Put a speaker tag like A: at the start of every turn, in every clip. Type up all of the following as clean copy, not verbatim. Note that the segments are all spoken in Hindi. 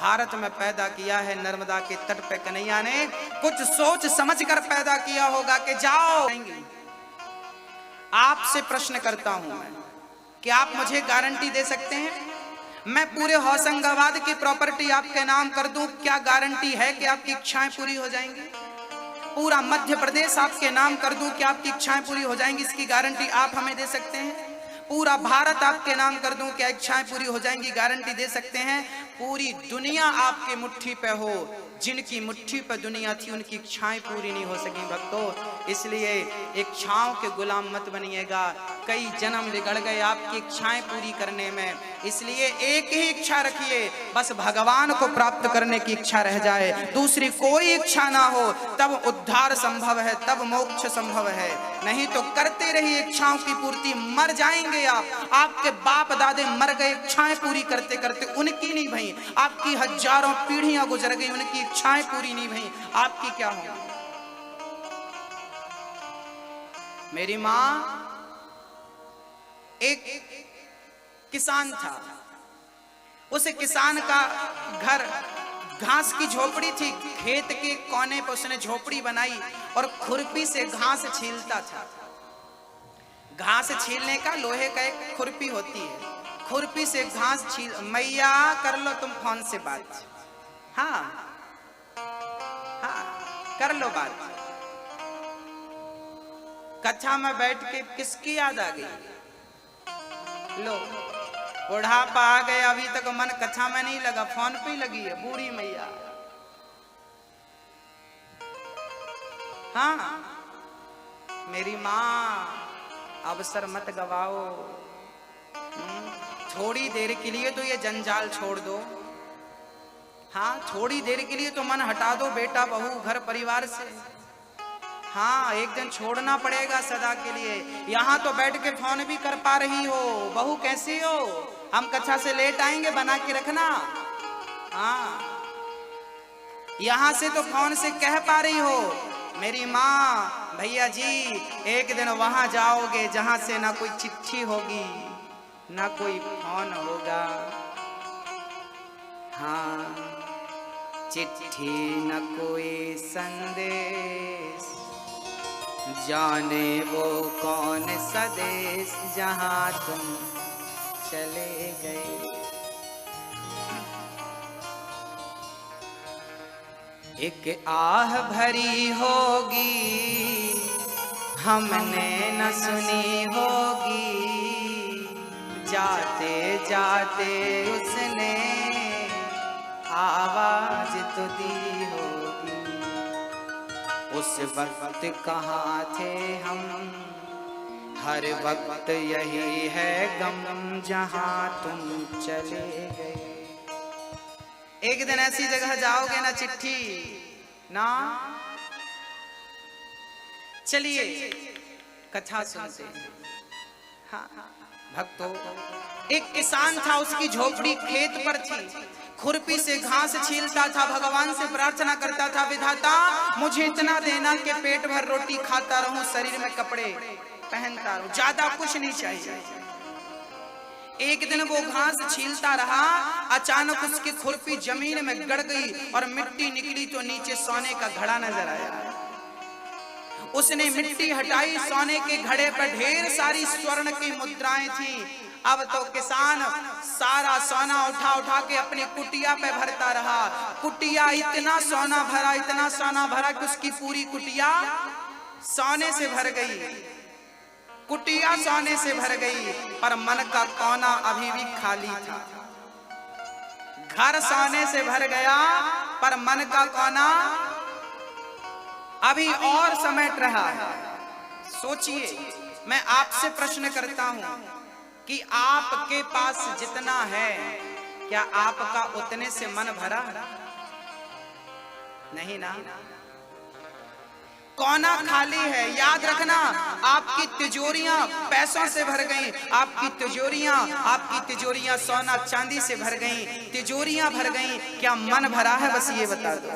A: भारत में पैदा किया है नर्मदा के तट पे कन्हैया ने, कुछ सोच समझ कर पैदा किया होगा कि जाओ। आपसे प्रश्न करता हूं मैं, क्या आप मुझे गारंटी दे सकते हैं मैं पूरे होशंगाबाद की प्रॉपर्टी आपके नाम कर दूं, क्या गारंटी है कि आपकी इच्छाएं पूरी हो जाएंगी? पूरा मध्य प्रदेश आपके नाम कर दूं, क्या आपकी इच्छाएं पूरी हो जाएंगी? इसकी गारंटी आप हमें दे सकते हैं? पूरा भारत आपके नाम कर दूं, क्या इच्छाएं पूरी हो जाएंगी? गारंटी दे सकते हैं? पूरी दुनिया आपके मुट्ठी पे हो, जिनकी मुट्ठी पे दुनिया थी उनकी इच्छाएं पूरी नहीं हो सकी भक्तों। इसलिए इच्छाओं के गुलाम मत बनिएगा, कई जन्म बिगड़ गए आपकी इच्छाएं पूरी करने में। इसलिए एक ही इच्छा रखिए, बस भगवान को प्राप्त करने की इच्छा रह जाए, दूसरी कोई इच्छा ना हो, तब उद्धार संभव है, तब मोक्ष संभव है। नहीं तो करते रहिए इच्छाओं की पूर्ति, मर जाएंगे आप। आपके बाप दादे मर गए इच्छाएं पूरी करते करते, उनकी नहीं भई। आपकी हजारों पीढ़ियां गुजर गई, उनकी इच्छाएं पूरी नहीं भई, आपकी क्या होगी? मेरी मां एक किसान था, उस किसान का घर घास की झोपड़ी थी, खेत के कोने पर उसने झोपड़ी बनाई और खुरपी से घास छीलता था। घास छीलने का लोहे का एक खुरपी होती है, खुरपी से घास छील। मैया कर लो तुम फोन से बात, हाँ हाँ कर लो बात। कक्षा में बैठ के किसकी याद आ गई? लो बुढ़ापा आ गए, अभी तक मन कक्षा में नहीं लगा, फोन पे ही लगी है बूढ़ी मैया। हाँ मेरी माँ, अवसर मत गवाओ, थोड़ी देर के लिए तो ये जंजाल छोड़ दो। हाँ थोड़ी देर के लिए तो मन हटा दो बेटा बहू घर परिवार से। हाँ एक दिन छोड़ना पड़ेगा सदा के लिए। यहाँ तो बैठ के फोन भी कर पा रही हो, बहू कैसी हो, हम कक्षा से लेट आएंगे बना के रखना। हाँ यहाँ से तो फोन से कह पा रही हो मेरी माँ भैया जी, एक दिन वहां जाओगे जहां से ना कोई चिट्ठी होगी ना कोई फोन होगा। हाँ चिट्ठी न कोई संदेश, जाने वो कौन सा देश जहां तुम चले गए। एक आह भरी होगी हमने न सुनी होगी, जाते जाते उसने आवाज तो दी होगी। उस वक्त कहाँ थे हम, हर वक्त यही है गम जहाँ तुम चले गए। एक दिन ऐसी जगह जाओगे ना चिट्ठी ना। चलिए कथा सुनते हैं। हाँ भक्तों, एक किसान था, उसकी झोपड़ी खेत पर थी, खुरपी से घास छीलता था, भगवान से प्रार्थना करता था विधाता मुझे इतना देना कि पेट भर रोटी खाता रहूं, शरीर में कपड़े पहनता रहूं, ज्यादा कुछ नहीं चाहिए। एक दिन वो घास छीलता रहा, अचानक उसकी खुरपी जमीन में गड़ गई और मिट्टी निकली तो नीचे सोने का घड़ा नजर आया। उसने मिट्टी हटाई, सोने के घड़े पर ढेर सारी स्वर्ण की मुद्राएं थी। अब तो किसान सारा सोना उठा उठा के अपनी कुटिया पे भरता रहा। कुटिया इतना सोना भरा, इतना सोना भरा कि उसकी पूरी कुटिया सोने से भर गई। कुटिया सोने से भर गई, पर मन का कोना अभी भी खाली था। घर सोने से भर गया, पर मन का कोना अभी और समेट रहा है। सोचिए, मैं आपसे प्रश्न करता हूं कि आपके पास जितना है, क्या आपका उतने से मन भरा? नहीं ना, कोना खाली है। याद रखना, आपकी तिजोरियां पैसों से भर गईं, आपकी तिजोरियां सोना चांदी से भर गईं, तिजोरियां भर गईं, क्या मन भरा है? बस ये बता दो,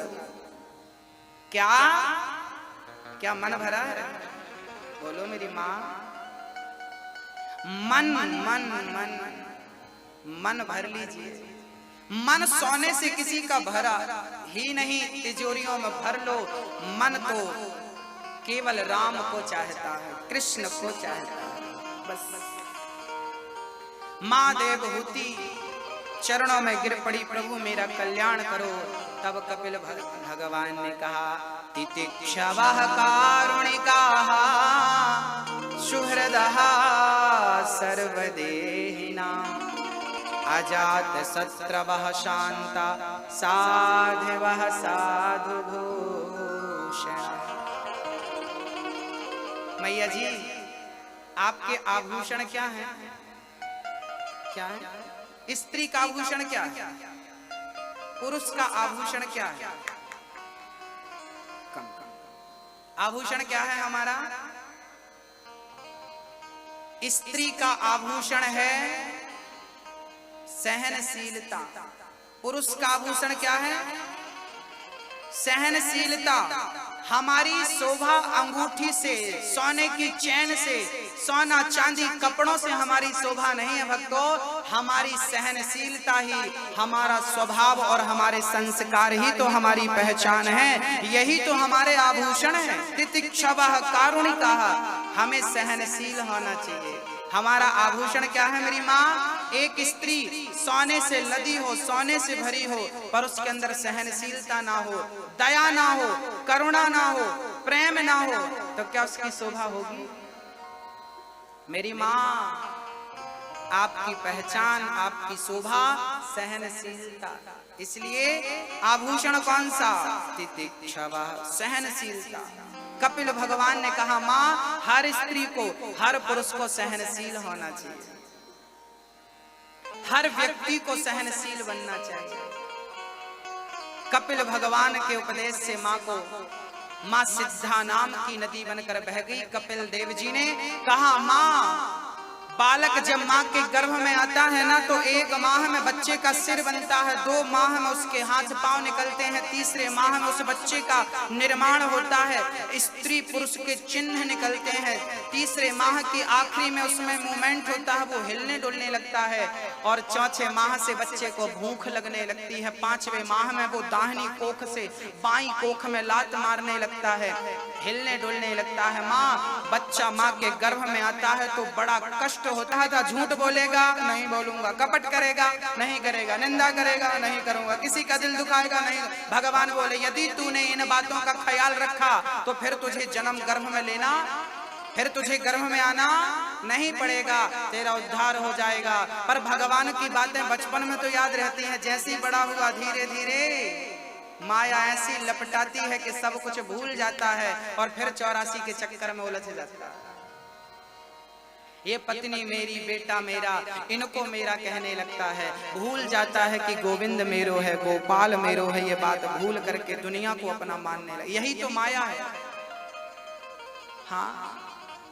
A: क्या मन भरा है? बोलो मेरी माँ। मन मन मन मन भर लीजिए। मन सोने से किसी का भरा ही नहीं, तिजोरियों में भर लो। मन तो केवल राम को चाहता है, कृष्ण को चाहता है बस। माँ देवहूति चरणों में गिर पड़ी, प्रभु मेरा कल्याण करो। तब कपिल भगवान ने कहा, तितिक्षवः कारुणिकाः सुहृदः सर्वदेहिनां, अजात शत्रवः शांता साधवः साधुभूषण। मैया जी, आपके आभूषण क्या हैं? क्या है? स्त्री का आभूषण क्या है? पुरुष का आभूषण क्या है? कम आभूषण क्या है हमारा? स्त्री का आभूषण है सहनशीलता। पुरुष का आभूषण क्या है? सहनशीलता। हमारी शोभा अंगूठी से, सोने की चैन से, सोना चांदी कपड़ों से हमारी शोभा नहीं है भक्तों। हमारी सहनशीलता ही हमारा स्वभाव और हमारे संस्कार ही तो हमारी पहचान है, यही तो हमारे आभूषण है। तितिक्षवः कारुणिकाः, हमें सहनशील होना चाहिए। हमारा आभूषण क्या है मेरी माँ? एक स्त्री सोने से लदी हो, सोने से भरी हो, पर उसके अंदर सहनशीलता ना हो, दया ना हो, करुणा ना हो, प्रेम ना हो, तो क्या उसकी शोभा होगी? मेरी माँ, आपकी पहचान, आपकी शोभा सहनशीलता। इसलिए आभूषण कौन सा? तितिक्षवः, सहनशीलता। कपिल भगवान ने कहा, माँ, हर स्त्री को, हर पुरुष को सहनशील होना चाहिए, हर व्यक्ति को सहनशील बनना चाहिए। कपिल भगवान के उपदेश से माँ को, माँ सिद्धा नाम की नदी बनकर बह गई। कपिल देव जी ने कहा, माँ, बालक जब माँ के गर्भ में आता है ना, तो 1 माह में बच्चे का सिर बनता है, 2 माह में उसके हाथ पांव निकलते हैं, तीसरे माह में उस बच्चे का निर्माण होता है, स्त्री पुरुष के चिन्ह निकलते हैं, तीसरे माह की आखिरी में उसमें मूवमेंट होता है, वो हिलने डुलने लगता है, और चौथे माह से बच्चे को भूख लगने लगती है, 5वें माह में वो दाहिनी कोख से बाईं कोख में लात मारने लगता है, हिलने डुलने लगता है। माँ, बच्चा माँ के गर्भ में आता है तो बड़ा कष्ट होता है। झूठ बोलेगा? नहीं बोलूंगा। कपट करेगा? नहीं करेगा। निंदा करेगा? नहीं करूंगा। किसी का दिल दुखाएगा? नहीं। भगवान बोले, यदि तूने इन बातों का ख्याल रखा तो फिर तुझे जन्म गर्भ में लेना, फिर तुझे गर्भ में आना नहीं पड़ेगा, तेरा उद्धार हो जाएगा। पर भगवान की बातें बचपन में तो याद रहती हैं, जैसे ही बड़ा हुआ धीरे धीरे माया ऐसी लपटाती है कि सब कुछ भूल जाता है और फिर 84 के चक्कर में उलझ जाता है। ये पत्नी मेरी, बेटा मेरा, इनको मेरा कहने लगता है, भूल जाता है कि गोविंद मेरो है, गोपाल मेरो है, ये बात भूल करके दुनिया को अपना मानने लगा। यही तो माया है। हाँ,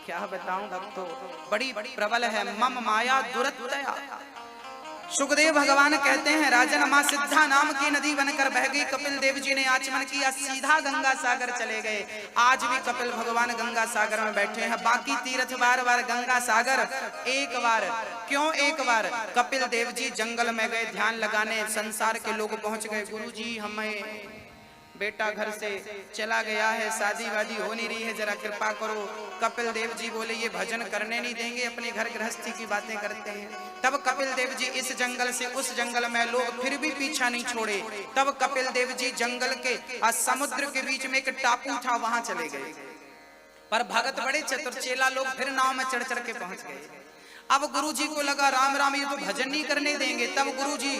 A: क्या बताऊं भक्तों, बड़ी प्रबल है। मम माया दुरत्तया। सुखदेव भगवान कहते हैं, राजन, मां सिद्धा नाम की नदी बनकर बह गई। कपिल देव जी ने आचमन किया, सीधा गंगा सागर चले गए। आज भी कपिल भगवान गंगा सागर में बैठे हैं। बाकी तीर्थ बार बार, गंगा सागर एक बार। क्यों एक बार? कपिल देव जी जंगल में गए ध्यान लगाने, संसार के लोग पहुंच गए, गुरु जी हमें बेटा घर से चला गया है, शादी वादी हो नहीं रही है, जरा कृपा करो। कपिल देव जी बोले, ये भजन करने नहीं देंगे, अपने घर गृहस्थी की बातें करते हैं। तब कपिल देव जी इस जंगल से उस जंगल में, लोग फिर भी पीछा नहीं छोड़े। तब कपिल देव जी जंगल के समुद्र के बीच में एक टापू था, वहां चले गए। पर भगत बड़े चतुर, चेला लोग फिर नाव में चढ़ चढ़ के पहुंच गए। अब गुरु जी को लगा, राम राम, ये तो भजन नहीं करने देंगे। तब गुरु जी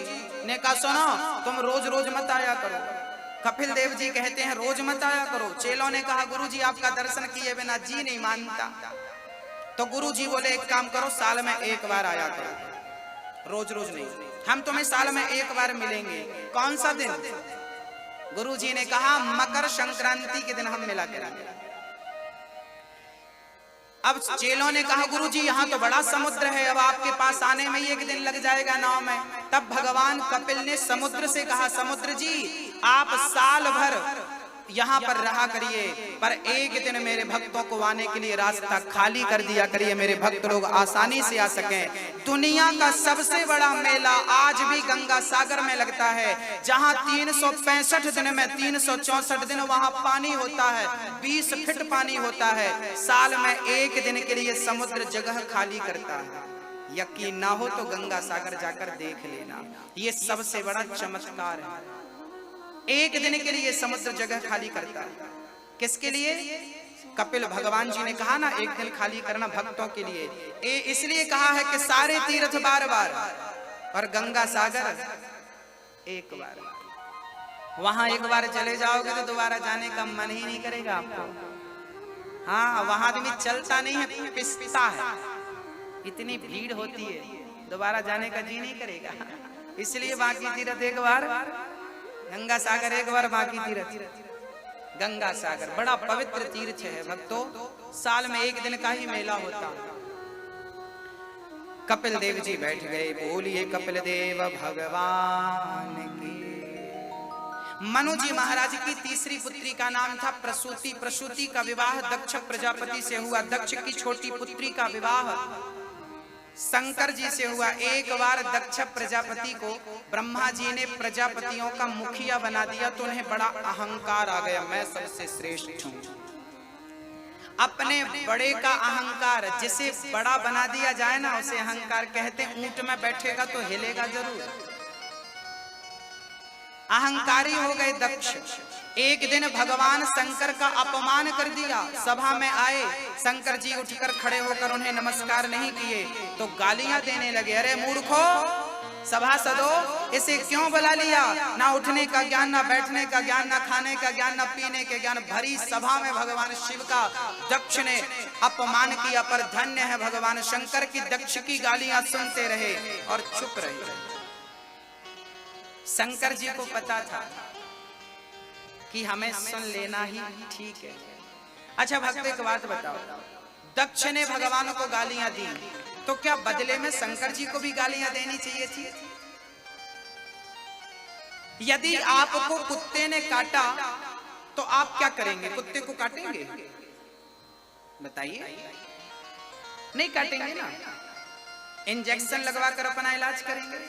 A: ने कहा, सुनो, तुम रोज रोज मत आया करो। कपिल देव जी कहते हैं, रोज मत आया करो। चेलों ने कहा, गुरु जी आपका दर्शन किए बिना जी नहीं मानता। तो गुरु जी बोले, एक काम करो, साल में एक बार आया करो, रोज रोज नहीं। हम तुम्हें साल में एक बार मिलेंगे। कौन सा दिन? गुरु जी ने कहा, मकर संक्रांति के दिन हम मिला करेंगे। अब चेलों ने कहा, गुरु जी यहाँ तो बड़ा समुद्र है, अब आपके पास आने में ही एक दिन लग जाएगा नाव में। तब भगवान कपिल ने समुद्र से कहा, समुद्र जी, आप साल भर यहाँ पर रहा करिए, पर एक दिन मेरे भक्तों को आने के लिए रास्ता खाली कर दिया करिए, मेरे भक्त लोग आसानी से आ सकें। दुनिया का सबसे बड़ा मेला आज भी गंगा सागर में लगता है, जहाँ 365 दिन में 364 दिन वहाँ पानी होता है, 20 फीट पानी होता है। साल में एक दिन के लिए समुद्र जगह खाली करता है। यकीन ना हो तो गंगा सागर जाकर देख लेना, ये सबसे बड़ा चमत्कार है। एक दिन के लिए समुद्र जगह खाली करता है। किसके लिए? कपिल भगवान जी ने कहा ना एक दिन खाली करना भक्तों के लिए। इसलिए कहा है कि सारे तीर्थ बार बार और गंगा सागर एक बार। वहां एक बार चले जाओगे तो दोबारा जाने का मन ही नहीं करेगा आपको। हाँ, वहां आदमी चलता नहीं है, पिसता है, इतनी भीड़ होती है, दोबारा जाने का जी नहीं करेगा। इसलिए बाकी तीर्थ एक बार, गंगा सागर एक बार, बाकी तीर्थ। गंगा सागर बड़ा पवित्र तीर्थ है भक्तों, साल में एक दिन का ही मेला होता। कपिल देव जी बैठ गए, बोलिए कपिल देव भगवान की। मनु जी महाराज की तीसरी पुत्री का नाम था प्रसूति। प्रसूति का विवाह दक्ष प्रजापति से हुआ। दक्ष की छोटी पुत्री का विवाह शंकर जी से हुआ। एक बार दक्ष प्रजापति को ब्रह्मा जी ने प्रजापतियों का मुखिया बना दिया तो उन्हें बड़ा अहंकार आ गया, मैं सबसे श्रेष्ठ हूं। अपने बड़े का अहंकार, जिसे बड़ा बना दिया जाए ना उसे अहंकार कहते हैं। ऊंट में बैठेगा तो हिलेगा जरूर। अहंकारी हो गए दक्ष। एक दिन भगवान शंकर का अपमान कर दिया। सभा में आए, शंकर जी उठकर खड़े होकर उन्हें नमस्कार नहीं किए तो गालियां देने लगे। अरे मूर्खो, सभासदों, इसे क्यों बुला लिया? ना उठने का ज्ञान, ना बैठने का ज्ञान, ना खाने का ज्ञान, ना पीने के ज्ञान। भरी सभा में भगवान शिव का दक्ष ने अपमान किया, पर धन्य है भगवान शंकर की दक्ष की गालियां सुनते रहे और चुप रहे। शंकर जी को पता था कि हमें सुन लेना ही ठीक है। अच्छा भक्त, एक बात बताओ, दक्ष ने भगवान को गालियां दी तो क्या बदले में शंकर जी को भी गालियां देनी चाहिए थी? यदि आपको कुत्ते ने काटा तो आप क्या करेंगे? कुत्ते को काटेंगे? बताइए, नहीं काटेंगे ना, इंजेक्शन लगवा कर अपना इलाज करेंगे।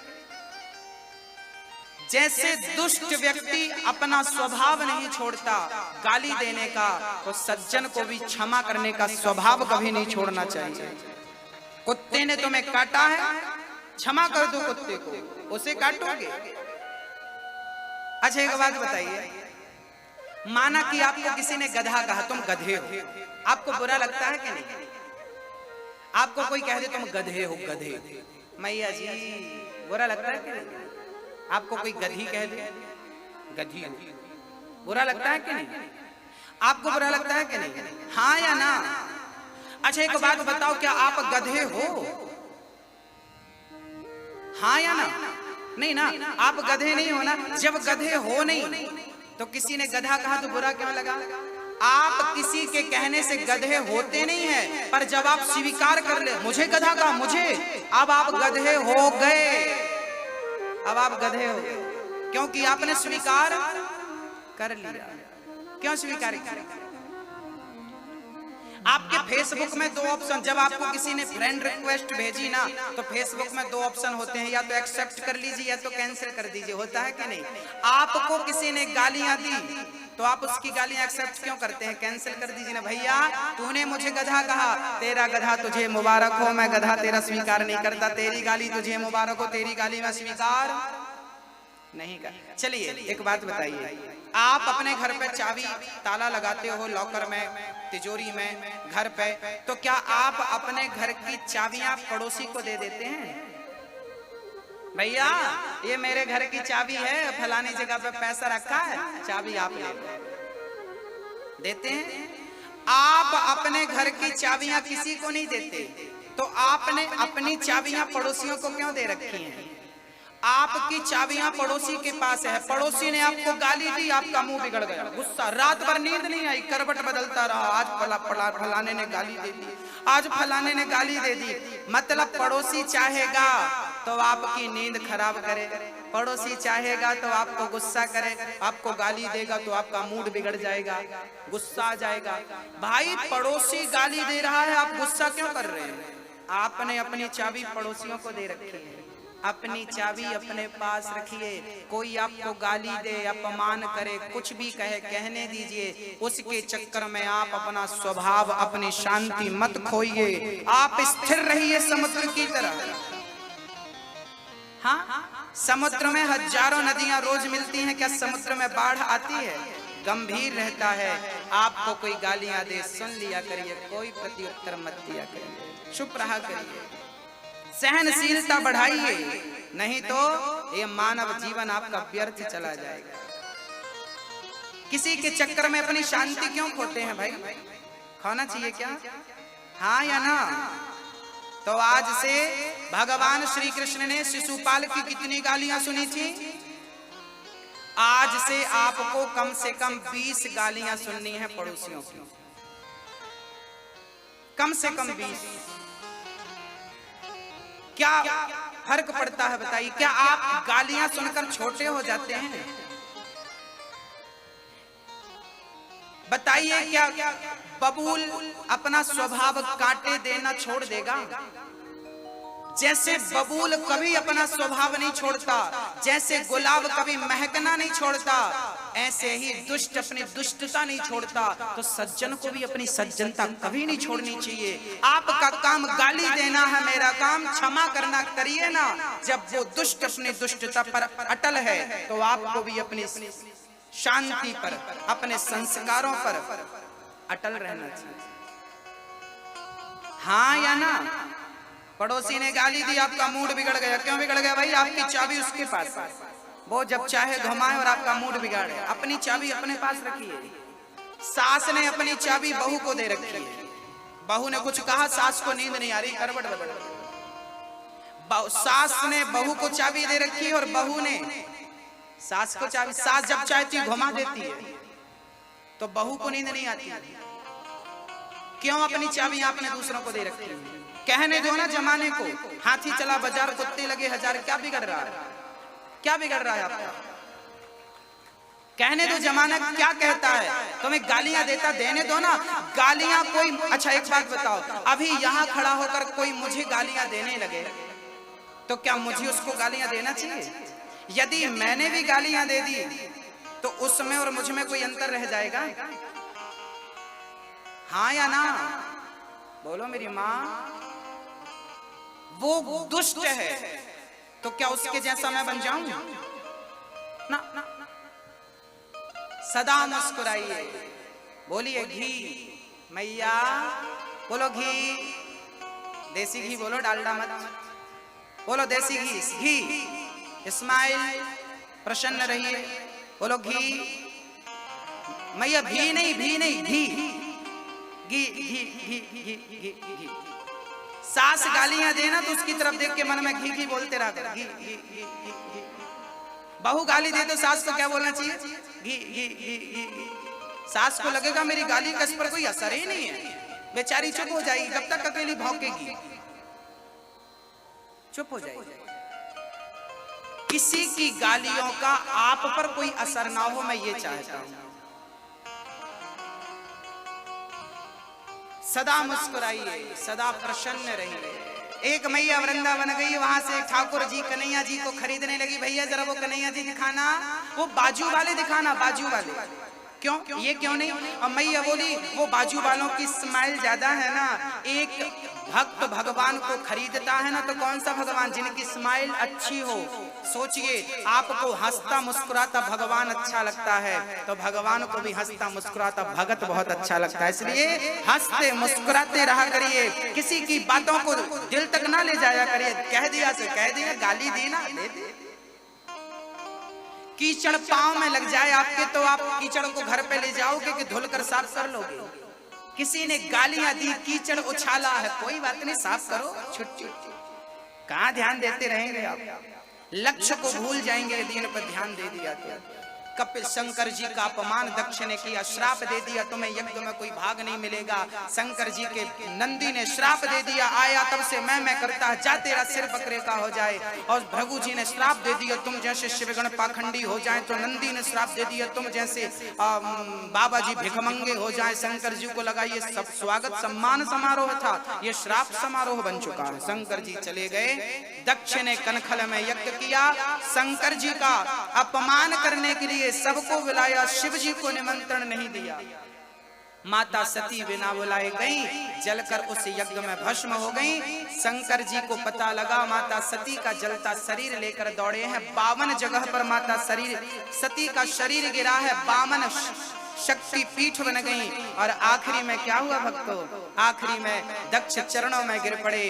A: जैसे दुष्ट व्यक्ति अपना स्वभाव नहीं छोड़ता गाली देने का, तो सज्जन को भी क्षमा करने का स्वभाव कभी नहीं छोड़ना चाहिए। कुत्ते ने तुम्हें काटा है, क्षमा कर दो कुत्ते को, उसे काटोगे? अच्छा एक बात बताइए, माना कि आपको किसी ने गधा कहा, तुम गधे हो, आपको बुरा लगता है कि नहीं? आपको कोई कह दे तुम गधे हो, गधे, मैया जी, बुरा लगता है कि नहीं? आपको कोई गधी कह दे, गधी हो, बुरा लगता है कि नहीं? आपको बुरा लगता है कि नहीं? हाँ या ना? अच्छा एक बात बताओ, क्या आप गधे हो? हाँ या ना? नहीं ना, आप गधे नहीं हो ना। जब गधे हो नहीं तो किसी ने गधा कहा तो बुरा क्यों लगा? आप किसी के कहने से गधे होते नहीं है, पर जब आप स्वीकार कर ले, मुझे गधा कहा, मुझे, अब आप गधे हो गए। अब आप गधे हो क्योंकि आपने स्वीकार कर लिया। क्यों स्वीकार किया? आपके फेसबुक में 2 ऑप्शन, जब आपको किसी ने फ्रेंड रिक्वेस्ट भेजी ना तो फेसबुक में 2 ऑप्शन होते हैं, या तो एक्सेप्ट कर लीजिए या तो कैंसिल कर दीजिए, होता है कि नहीं? आपको किसी ने गालियां दी तो आप उसकी गालियां एक्सेप्ट क्यों करते हैं? कैंसिल कर दीजिए ना। भैया तूने मुझे गधा कहा, तेरा गधा तुझे मुबारक हो, मैं गधा तेरा स्वीकार नहीं करता। तेरी गाली तुझे मुबारक हो, तेरी गाली मैं स्वीकार नहीं कर। चलिए एक बात बताइए, आप अपने घर पे चाबी ताला लगाते हो, लॉकर में, तिजोरी में, घर पे, तो क्या आप अपने घर की चाबियां पड़ोसी को दे देते हैं? भैया ये मेरे घर की चाबी है, फलानी जगह पे पैसा रखा है, चाबी आप ले लो, देते हैं? आप अपने घर की चाबियां किसी को नहीं देते, तो आपने अपनी चाबियां पड़ोसियों को क्यों दे रखी हैं? आपकी चाबियां पड़ोसी के पास है, पड़ोसी ने आपको गाली दी, आपका मुंह बिगड़ गया, गुस्सा, रात भर नींद नहीं आई, करवट बदलता रहा, आज फलाने ने गाली दे दी, आज फलाने ने गाली दे दी। मतलब पड़ोसी चाहेगा तो आपकी नींद खराब करे, पड़ोसी चाहेगा तो आपको गुस्सा करे, आपको गाली देगा तो आपका मूड बिगड़ जाएगा, गुस्सा आ जाएगा। भाई पड़ोसी गाली दे रहा है, आप गुस्सा क्यों कर रहे हैं? आपने अपनी चाबी पड़ोसियों को दे रखी है, अपनी चाबी अपने पास रखिए। कोई आपको गाली दे, अपमान करे, कुछ भी कहे, कहने दीजिए। उसके चक्कर में आप अपना स्वभाव, अपनी शांति मत खोइए। आप स्थिर रहिए समुद्र की तरह। हाँ, समुद्र में हजारों नदियां रोज मिलती हैं, क्या समुद्र में बाढ़ आती है? गंभीर रहता है। आपको कोई गालियां दे, सुन लिया करिए, कोई प्रत्युत्तर मत दिया करिए, चुप रहा करिए, सहनशीलता बढ़ाइए, नहीं तो ये मानव जीवन आपका व्यर्थ चला जाएगा। किसी के चक्कर में अपनी शांति क्यों खोते हैं भाई? खोना चाहिए क्या? हाँ या ना? तो आज से भगवान श्री कृष्ण ने शिशुपाल की कितनी गालियां सुनी थी? आज से आपको कम से कम 20 गालियां सुननी है पड़ोसियों की, कम से कम 20। क्या फर्क पड़ता है बताइए? क्या आप गालियां सुनकर छोटे हो जाते हैं? बताइए, क्या बबूल अपना स्वभाव कांटे देना छोड़ देगा? जैसे बबूल कभी अपना स्वभाव नहीं छोड़ता, जैसे गुलाब कभी महकना नहीं छोड़ता, ऐसे ही दुष्ट अपनी दुष्टता नहीं छोड़ता, तो सज्जन को भी अपनी सज्जनता कभी नहीं छोड़नी चाहिए। आपका काम गाली देना है, मेरा काम क्षमा करना। करिए ना। जब वो दुष्ट अपनी दुष्टता पर अटल है, तो आपको भी अपनी शांति पर, अपने संस्कारों पर अटल रहना चाहिए। हाँ या ना? पड़ोसी ने गाली दी, आपका मूड बिगड़ गया। क्यों बिगड़ गया भाई? आपकी चाबी उसके पास, वो जब चाहे घुमाए और आपका मूड बिगाड़े। अपनी चाबी अपने पास रखिए। सास ने अपनी चाबी बहू को दे रखी है, बहू ने कुछ कहा, सास को नींद नहीं आ रही, गड़बड़ गड़बड़। सास ने बहू को चाबी दे रखी है और बहू ने सास को चाबी। सास जब चाहती घुमा देती है, तो बहू को नींद नहीं आती। क्यों अपनी चाबी आपने दूसरों को दे रखी है? कहने दो ना जमाने को। हाथी चला बाजार, कुत्ते लगे हजार। क्या बिगड़ रहा है? क्या बिगड़ रहा है आपका? कहने दो, जमाना क्या कहता है। तुम्हें गालियां देता, देने दो ना। गालियां कोई, अच्छा एक बात बताओ, अभी यहाँ खड़ा होकर कोई मुझे गालियां देने लगे, तो क्या मुझे उसको गालियां देना चाहिए? यदि मैंने भी गालियां दे दी, तो उसमें और मुझ में कोई अंतर रह जाएगा? हाँ या ना? बोलो मेरी माँ। वो दुष्ट है, तो क्या उसके जैसा मैं बन जाऊं? ना, ना, ना। सदा मुस्कुराइए, बोलिए घी मैया, बोलो घी, देसी घी बोलो, डालडा मत बोलो, देसी घी, घी। स्माइल, प्रसन्न रहिए, बोलो घी मैया। भी नहीं, भी नहीं, घी, घी, घी, घी, घी, घी, घी। सास गालियां देना तो उसकी तरफ देख के मन में घी घी बोलते रहा कर, घी घी घी घी। बहू गाली दे तो सास को क्या बोलना चाहिए? घी घी घी घी। सास को लगेगा मेरी गाली का इस पर कोई असर ही नहीं है, बेचारी चुप हो जाएगी, कब तक अकेली भौंकेगी, चुप हो जाएगी। किसी की गालियों का आप पर कोई असर ना हो, मैं ये चाहता हूं। सदा मुस्कुराइए, सदा प्रसन्न रहिए। एक मैया वृंदावन गई, वहां से ठाकुर जी कन्हैया जी को खरीदने लगी। भैया जरा वो कन्हैया जी दिखाना, वो बाजू वाले दिखाना, बाजू वाले। क्यों? ये क्यों नहीं? और मैया बोली, वो बाजू वालों की स्माइल ज्यादा है ना। एक भक्त भगवान को खरीदता है ना, तो कौन सा भगवान? जिनकी स्माइल अच्छी हो। सोचिए, आपको हंसता मुस्कुराता भगवान अच्छा लगता है, तो भगवान को भी हंसता मुस्कुराता भगत बहुत अच्छा लगता है। इसलिए हंसते मुस्कुराते रहा करिए, किसी की बातों को दिल तक ना ले जाया करिए। कह दिया से कह दिया, गाली दी ना दे दे। कीचड़ पांव में लग जाए आपके, तो आप कीचड़ को घर पे ले जाओगे कि धुलकर साफ कर लोगे? किसी ने गालियां दी, कीचड़ उछाला है, कोई बात नहीं, साफ करो, छुट छुट। कहां ध्यान देते रहेंगे आप? लक्ष्य को भूल जाएंगे यदि इन पर ध्यान दे दिया तो। कपिल शंकर जी का अपमान दक्ष ने किया, श्राप दे दिया तुम्हें यज्ञ में कोई भाग नहीं मिलेगा। शंकर जी के नंदी ने श्राप दे दिया, आया तब से मैं करता जा तेरा सिर बकरे का हो जाए। और भृगु जी ने श्राप दे दिया तुम जैसे शिवगण पाखंडी हो जाए। तो नंदी ने श्राप दे दिया तुम जैसे बाबा जी भिखमंगे हो जाए। शंकर जी को लगा ये सब स्वागत सम्मान समारोह था, ये श्राप समारोह बन चुका है। शंकर जी चले गए, दक्ष ने कनखल में यज्ञ किया, शंकर जी का अपमान करने के लिए सबको बुलाया, शिव जी को निमंत्रण नहीं दिया। माता सती बिना बुलाए गई, जलकर उस यज्ञ में भस्म हो गई। शंकर जी को पता लगा, माता सती का जलता शरीर लेकर दौड़े हैं। 52 जगह पर माता सती का शरीर गिरा है, 52 शक्ति पीठ बन गई। और आखिरी में क्या हुआ भक्तों, आखिरी में दक्ष चरणों में गिर पड़े।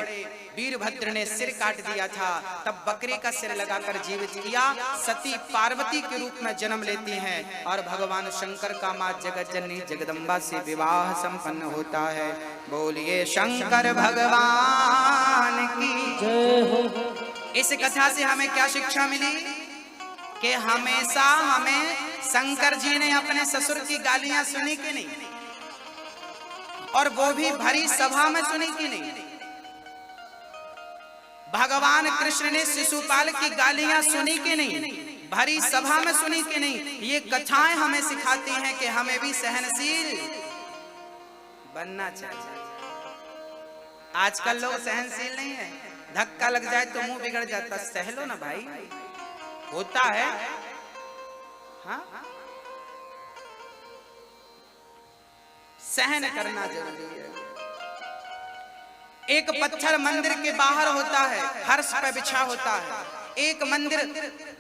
A: वीरभद्र ने सिर काट दिया था, तब बकरी का सिर लगाकर जीवित किया। सती पार्वती के रूप में जन्म लेती हैं और भगवान शंकर का मां जगत जननी जगदम्बा से विवाह संपन्न होता है। बोलिए शंकर भगवान की जय हो। इस कथा से हमें क्या शिक्षा मिली कि हमेशा हमें शंकर जी ने अपने ससुर की गालियां सुनी कि नहीं, और वो भी भरी सभा में सुनी कि नहीं। भगवान कृष्ण ने शिशुपाल की गालियां सुनी कि नहीं, भरी सभा में सुनी कि नहीं। ये कथाएं हमें सिखाती हैं कि हमें भी सहनशील बनना चाहिए। आजकल लोग सहनशील नहीं है, धक्का लग जाए तो मुंह बिगड़ जाता। सह लो ना भाई, होता है। हाँ, सहन करना जरूरी है। एक पत्थर मंदिर के बाहर होता है, फर्श पे बिछा होता है। एक मंदिर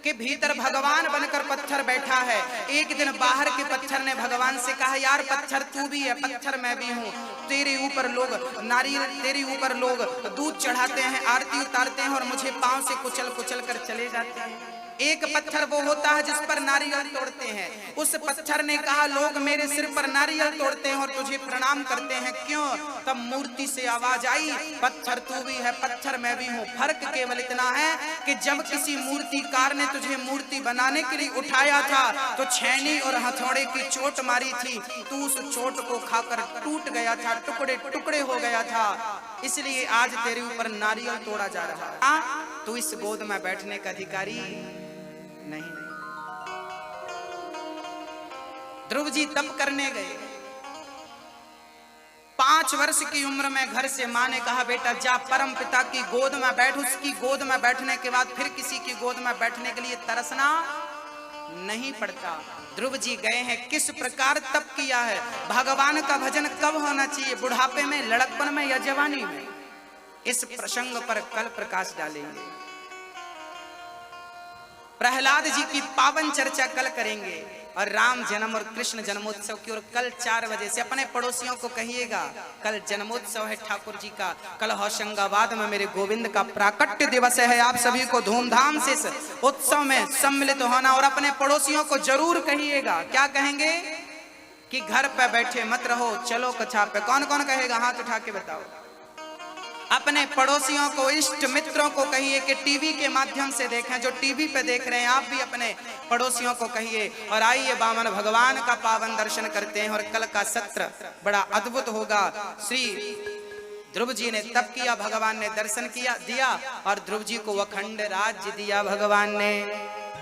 A: के भीतर भगवान बनकर पत्थर बैठा है। एक दिन बाहर के पत्थर ने भगवान से कहा, यार पत्थर तू भी है, पत्थर मैं भी हूँ। तेरे ऊपर लोग नारियल, तेरे ऊपर लोग दूध चढ़ाते हैं, आरती उतारते हैं, और मुझे पांव से कुचल कुचल कर चले जाते हैं। एक पत्थर वो होता है जिस पर नारियल तोड़ते हैं। उस पत्थर ने कहा, लोग मेरे सिर पर नारियल तोड़ते हैं और तुझे प्रणाम करते हैं, क्यों? तब मूर्ति से आवाज आई, पत्थर तू भी है, पत्थर मैं भी हूँ। फर्क केवल इतना है कि जब किसी मूर्तिकार ने तुझे मूर्ति बनाने के लिए उठाया था तो छेनी और हथौड़े की चोट मारी थी, तू उस चोट को खाकर टूट गया था, टुकड़े टुकड़े हो गया था। इसलिए आज तेरे ऊपर नारियल तोड़ा जा रहा है। तू इस गोद में बैठने का अधिकारी नहीं। ध्रुव जी तप करने गए। 5 वर्ष की उम्र में घर से मां ने कहा, बेटा जा परम पिता की गोद में बैठ। उसकी गोद में बैठने के बाद फिर किसी की गोद में बैठने के लिए तरसना नहीं पड़ता। ध्रुव जी गए हैं, किस प्रकार तप किया है। भगवान का भजन कब होना चाहिए, बुढ़ापे में, लड़कपन में या जवानी में? इस प्रसंग पर कल प्रकाश डालेंगे। प्रहलाद जी की पावन चर्चा कल करेंगे, और राम जन्म और कृष्ण जन्मोत्सव की। और कल 4 बजे से अपने पड़ोसियों को कहिएगा, कल जन्मोत्सव है ठाकुर जी का। कल होशंगाबाद में मेरे गोविंद का प्राकट्य दिवस है। आप सभी को धूमधाम से इस उत्सव में सम्मिलित होना। और अपने पड़ोसियों को जरूर कहिएगा, क्या कहेंगे कि घर पे बैठे मत रहो, चलो कथा पे। कौन कौन कहेगा, हाथ उठा के बताओ। अपने पड़ोसियों को, इष्ट मित्रों को कहिए कि टीवी के माध्यम से देखें। जो टीवी पे देख रहे हैं आप भी अपने पड़ोसियों को कहिए। और आइए वामन भगवान का पावन दर्शन करते हैं। और कल का सत्र बड़ा अद्भुत होगा। श्री ध्रुव जी ने तप किया, भगवान ने दर्शन किया दिया, और ध्रुव जी को अखंड राज्य दिया भगवान ने।